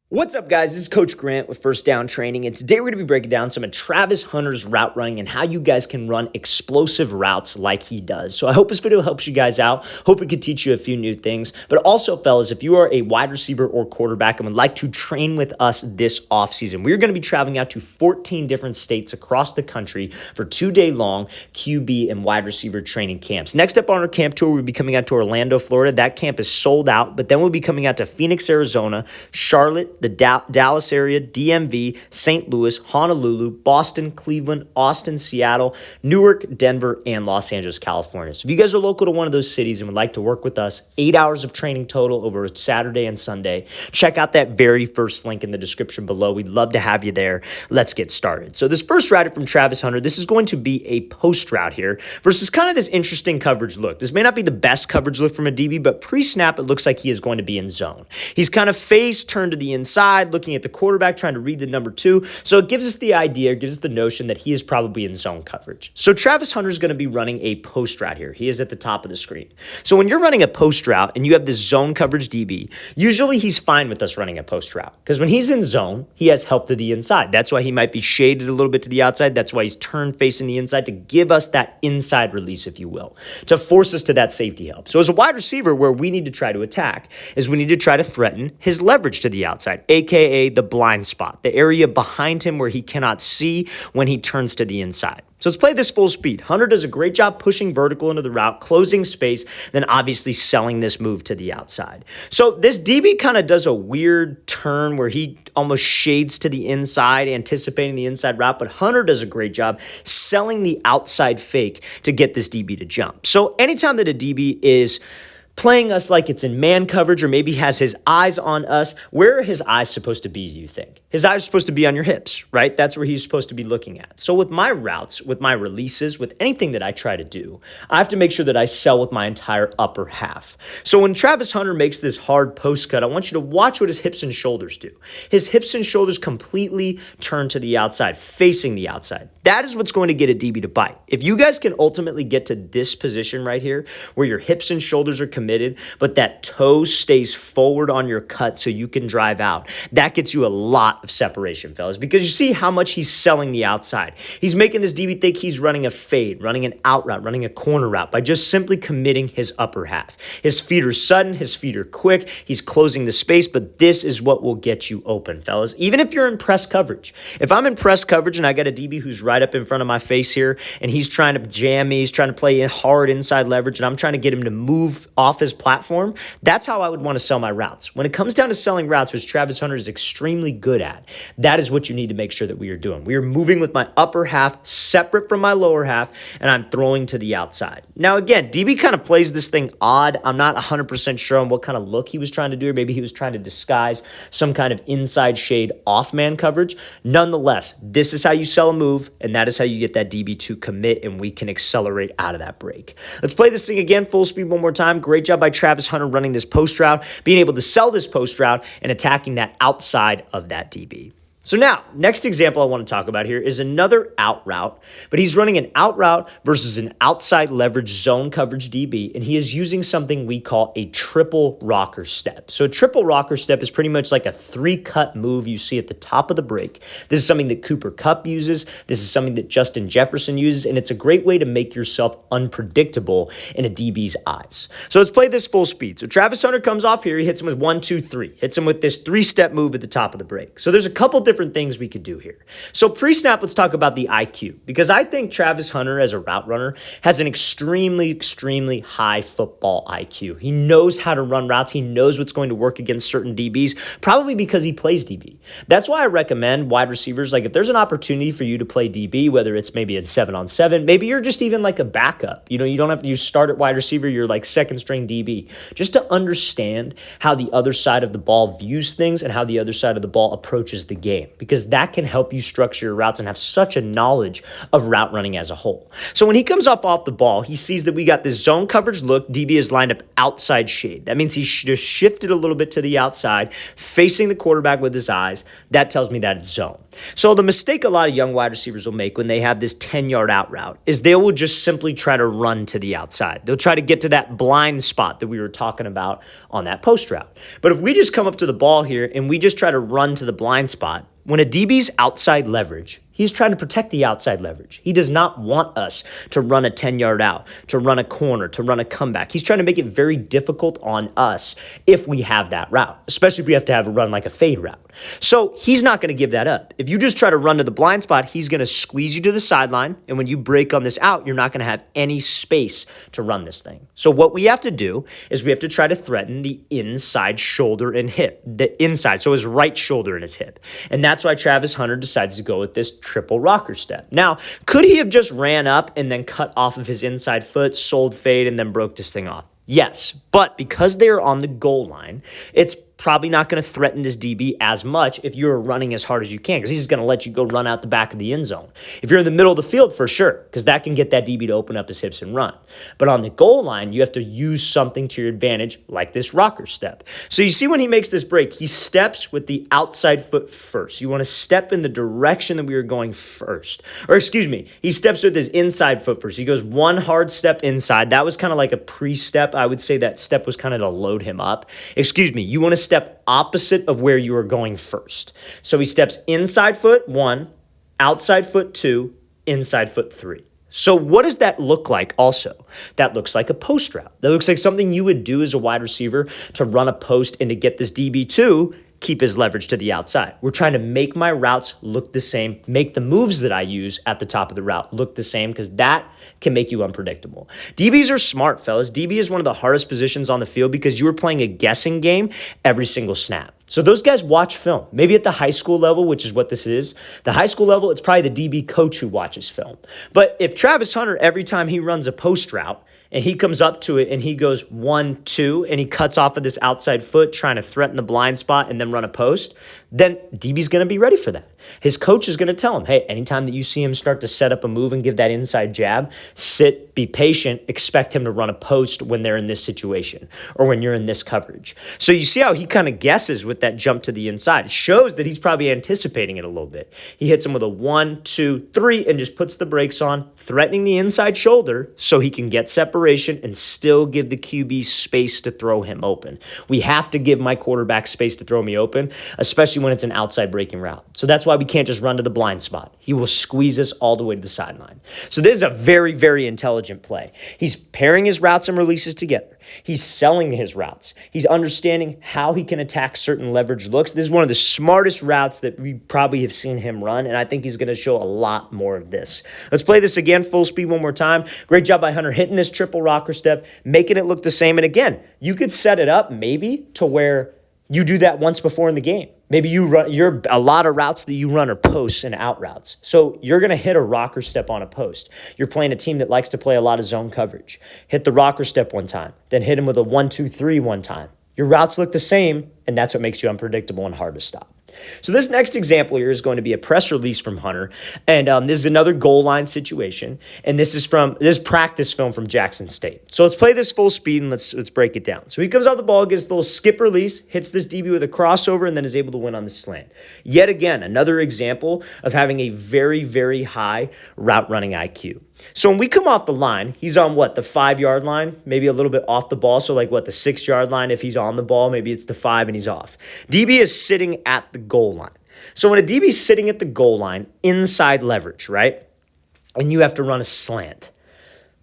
What's up, guys? This is Coach Grant with First Down Training, and today we're going to be breaking down some of Travis Hunter's route running and how you guys can run explosive routes like he does. So I hope this video helps you guys out. Hope it could teach you a few new things. But also, fellas, if you are a wide receiver or quarterback and would like to train with us this offseason, we're going to be traveling out to 14 different states across the country for 2-day long QB and wide receiver training camps. Next up on our camp tour, we'll be coming out to Orlando, Florida. That camp is sold out, but then we'll be coming out to Phoenix, Arizona, Charlotte, the Dallas area, DMV, St. Louis, Honolulu, Boston, Cleveland, Austin, Seattle, Newark, Denver, and Los Angeles, California. So if you guys are local to one of those cities and would like to work with us, 8 hours of training total over Saturday and Sunday, check out that very first link in the description below. We'd love to have you there. Let's get started. So this first route from Travis Hunter, this is going to be a post route here versus kind of this interesting coverage look. This may not be the best coverage look from a DB, but pre-snap, it looks like he is going to be in zone. He's kind of face turned to the inside, looking at the quarterback, trying to read the number 2. So it gives us the idea, gives us the notion that he is probably in zone coverage. So Travis Hunter is going to be running a post route here. He is at the top of the screen. So when you're running a post route and you have this zone coverage DB, usually he's fine with us running a post route because when he's in zone, he has help to the inside. That's why he might be shaded a little bit to the outside. That's why he's turned facing the inside to give us that inside release, if you will, to force us to that safety help. So as a wide receiver, where we need to try to attack is we need to try to threaten his leverage to the outside, aka the blind spot, the area behind him where he cannot see when he turns to the inside. So let's play this full speed. Hunter does a great job pushing vertical into the route, closing space, then obviously selling this move to the outside. So this DB kind of does a weird turn where he almost shades to the inside, anticipating the inside route, but Hunter does a great job selling the outside fake to get this DB to jump. So anytime that a DB is playing us like it's in man coverage or maybe has his eyes on us, where are his eyes supposed to be, do you think? His eyes are supposed to be on your hips, right? That's where he's supposed to be looking at. So with my routes, with my releases, with anything that I try to do, I have to make sure that I sell with my entire upper half. So when Travis Hunter makes this hard post cut, I want you to watch what his hips and shoulders do. His hips and shoulders completely turn to the outside, facing the outside. That is what's going to get a DB to bite. If you guys can ultimately get to this position right here, where your hips and shoulders are committed, but that toe stays forward on your cut so you can drive out, that gets you a lot of separation, fellas, because you see how much he's selling the outside. He's making this DB think he's running a fade, running an out route, running a corner route by just simply committing his upper half. His feet are sudden, his feet are quick, he's closing the space, but this is what will get you open, fellas. Even if you're in press coverage. If I'm in press coverage and I got a DB who's right up in front of my face here and he's trying to jam me, he's trying to play hard inside leverage, and I'm trying to get him to move off his platform, that's how I would want to sell my routes. When it comes down to selling routes, which Travis Hunter is extremely good at, that is what you need to make sure that we are doing. We are moving with my upper half separate from my lower half, and I'm throwing to the outside. Now, again, DB kind of plays this thing odd. I'm not 100% sure on what kind of look he was trying to do, or maybe he was trying to disguise some kind of inside shade off man coverage. Nonetheless, this is how you sell a move, and that is how you get that DB to commit, and we can accelerate out of that break. Let's play this thing again, full speed one more time. Great job by Travis Hunter running this post route, being able to sell this post route, and attacking that outside of that DB. So now, next example I want to talk about here is another out route, but he's running an out route versus an outside leverage zone coverage DB, and he is using something we call a triple rocker step. So a triple rocker step is pretty much like a 3-cut move you see at the top of the break. This is something that Cooper Kupp uses. This is something that Justin Jefferson uses, and it's a great way to make yourself unpredictable in a DB's eyes. So let's play this full speed. So Travis Hunter comes off here. He hits him with 1, 2, 3. Hits him with this 3-step move at the top of the break. So there's a couple different things we could do here. So pre-snap, let's talk about the IQ, because I think Travis Hunter as a route runner has an extremely high football IQ. He knows how to run routes. He knows what's going to work against certain DBs, probably because he plays DB. That's why I recommend wide receivers, like if there's an opportunity for you to play DB, whether it's maybe in 7-on-7, maybe you're just even like a backup. You know, you don't have to start at wide receiver, you're like second string DB, just to understand how the other side of the ball views things and how the other side of the ball approaches the game, because that can help you structure your routes and have such a knowledge of route running as a whole. So when he comes off the ball, he sees that we got this zone coverage look. DB is lined up outside shade. That means he just shifted a little bit to the outside, facing the quarterback with his eyes. That tells me that it's zone. So the mistake a lot of young wide receivers will make when they have this 10-yard out route is they will just simply try to run to the outside. They'll try to get to that blind spot that we were talking about on that post route. But if we just come up to the ball here and we just try to run to the blind spot, when a DB's outside leverage, he's trying to protect the outside leverage. He does not want us to run a 10-yard out, to run a corner, to run a comeback. He's trying to make it very difficult on us if we have that route, especially if we have to have a run like a fade route. So he's not going to give that up. If you just try to run to the blind spot, he's going to squeeze you to the sideline, and when you break on this out, you're not going to have any space to run this thing. So what we have to do is we have to try to threaten the inside shoulder and hip, the inside, so his right shoulder and his hip. And that's why Travis Hunter decides to go with this triple rocker step. Now, could he have just ran up and then cut off of his inside foot, sold fade, and then broke this thing off? Yes, but because they're on the goal line, it's probably not going to threaten this DB as much if you're running as hard as you can, because he's going to let you go run out the back of the end zone. If you're in the middle of the field, for sure, because that can get that DB to open up his hips and run. But on the goal line, you have to use something to your advantage, like this rocker step. So you see when he makes this break, he steps with the outside foot first. You want to step in the direction that we were going first. Or excuse me, he steps with his inside foot first. He goes one hard step inside. That was kind of like a pre-step. I would say that step was kind of to load him up. Excuse me, you want to step opposite of where you are going first. So he steps inside foot 1, outside foot 2, inside foot 3. So what does that look like also? That looks like a post route. That looks like something you would do as a wide receiver to run a post and to get this DB to keep his leverage to the outside. We're trying to make my routes look the same, make the moves that I use at the top of the route look the same, because that can make you unpredictable. DBs are smart, fellas. DB is one of the hardest positions on the field because you are playing a guessing game every single snap. So those guys watch film, maybe at the high school level, which is what this is. The high school level, it's probably the DB coach who watches film. But if Travis Hunter, every time he runs a post route, and he comes up to it and he goes 1-2 and he cuts off of this outside foot trying to threaten the blind spot and then run a post, then DB's going to be ready for that. His coach is going to tell him, hey, anytime that you see him start to set up a move and give that inside jab, sit, be patient, expect him to run a post when they're in this situation or when you're in this coverage. So you see how he kind of guesses with that jump to the inside. It shows that he's probably anticipating it a little bit. He hits him with a 1, 2, 3 and just puts the brakes on, threatening the inside shoulder so he can get separation and still give the QB space to throw him open. We have to give my quarterback space to throw me open, especially when it's an outside breaking route. So that's why we can't just run to the blind spot. He will squeeze us all the way to the sideline. So this is a very, very intelligent play. He's pairing his routes and releases together. He's selling his routes. He's understanding how he can attack certain leverage looks. This is one of the smartest routes that we probably have seen him run, and I think he's going to show a lot more of this. Let's play this again, full speed one more time. Great job by Hunter hitting this triple rocker step, making it look the same. And again, you could set it up maybe to where you do that once before in the game. Maybe you're a lot of routes that you run are posts and out routes. So you're going to hit a rocker step on a post. You're playing a team that likes to play a lot of zone coverage. Hit the rocker step one time, then hit him with a 1, 2, 3 one time. Your routes look the same, and that's what makes you unpredictable and hard to stop. So this next example here is going to be a press release from Hunter, and this is another goal line situation, and this is practice film from Jackson State. So let's play this full speed and let's break it down. So he comes off the ball, gets a little skip release, hits this DB with a crossover, and then is able to win on the slant. Yet again, another example of having a very, very high route running IQ. So when we come off the line, he's on the 5-yard line, maybe a little bit off the ball. So the 6-yard line, if he's on the ball, maybe it's the 5 and he's off. DB is sitting at the goal line. So when a DB is sitting at the goal line, inside leverage, right? And you have to run a slant.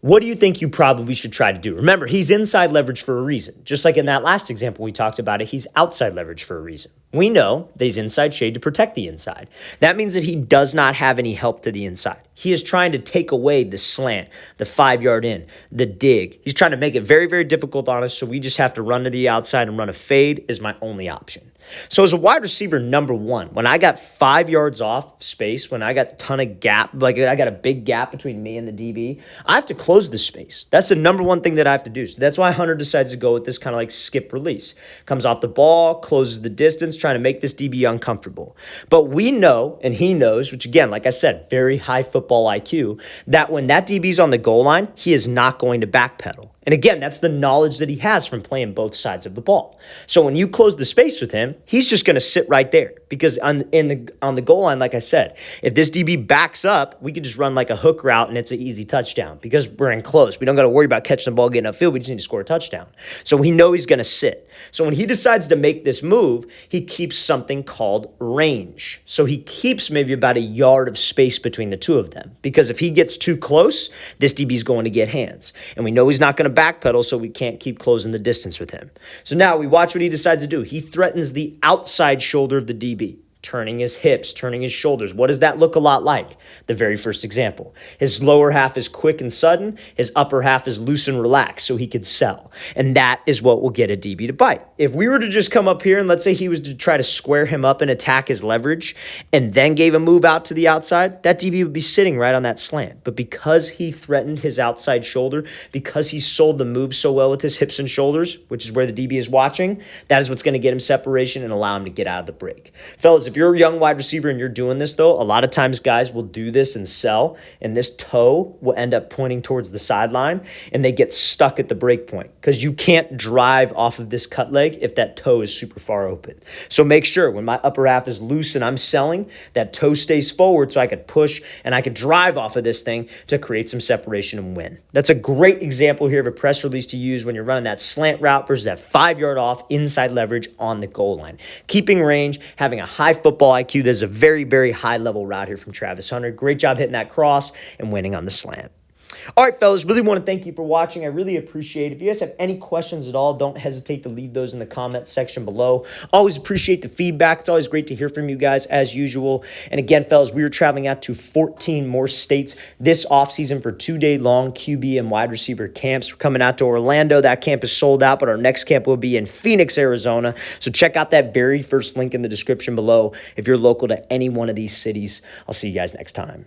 What do you think you probably should try to do? Remember, he's inside leverage for a reason. Just like in that last example we talked about it, he's outside leverage for a reason. We know that he's inside shade to protect the inside. That means that he does not have any help to the inside. He is trying to take away the slant, the 5-yard in, the dig. He's trying to make it very, very difficult on us, so we just have to run to the outside and run a fade is my only option. So as a wide receiver, number one, when I got 5 yards off space, when I got a ton of gap, I got a big gap between me and the DB, I have to close the space. That's the number one thing that I have to do. So that's why Hunter decides to go with this kind of skip release. Comes off the ball, closes the distance, trying to make this DB uncomfortable. But we know, and he knows, which again, like I said, very high football IQ, that when that DB's on the goal line, he is not going to backpedal. And again, that's the knowledge that he has from playing both sides of the ball. So when you close the space with him, he's just going to sit right there because on the goal line, like I said, if this DB backs up, we could just run like a hook route and it's an easy touchdown because we're in close. We don't got to worry about catching the ball, getting upfield. We just need to score a touchdown. So we know he's going to sit. So when he decides to make this move, he keeps something called range. So he keeps maybe about a yard of space between the two of them because if he gets too close, this DB is going to get hands. And we know he's not going to backpedal, so we can't keep closing the distance with him. So now we watch what he decides to do. He threatens the outside shoulder of the DB, turning his hips, turning his shoulders. What does that look a lot like? The very first example. His lower half is quick and sudden. His upper half is loose and relaxed so he could sell. And that is what will get a DB to bite. If we were to just come up here and let's say he was to try to square him up and attack his leverage and then gave a move out to the outside, that DB would be sitting right on that slant. But because he threatened his outside shoulder, because he sold the move so well with his hips and shoulders, which is where the DB is watching, that is what's going to get him separation and allow him to get out of the break. Fellas, if you're a young wide receiver and you're doing this, though, a lot of times guys will do this and sell, and this toe will end up pointing towards the sideline, and they get stuck at the break point because you can't drive off of this cut leg if that toe is super far open. So make sure when my upper half is loose and I'm selling, that toe stays forward so I could push and I could drive off of this thing to create some separation and win. That's a great example here of a press release to use when you're running that slant route versus that 5-yard off inside leverage on the goal line. Keeping range, having a high football IQ. There's a very, very high level route here from Travis Hunter. Great job hitting that cross and winning on the slant. All right, fellas, really want to thank you for watching. I really appreciate it. If you guys have any questions at all, don't hesitate to leave those in the comment section below. Always appreciate the feedback. It's always great to hear from you guys as usual. And again, fellas, we are traveling out to 14 more states this offseason for 2-day-long QB and wide receiver camps. We're coming out to Orlando. That camp is sold out, but our next camp will be in Phoenix, Arizona. So check out that very first link in the description below if you're local to any one of these cities. I'll see you guys next time.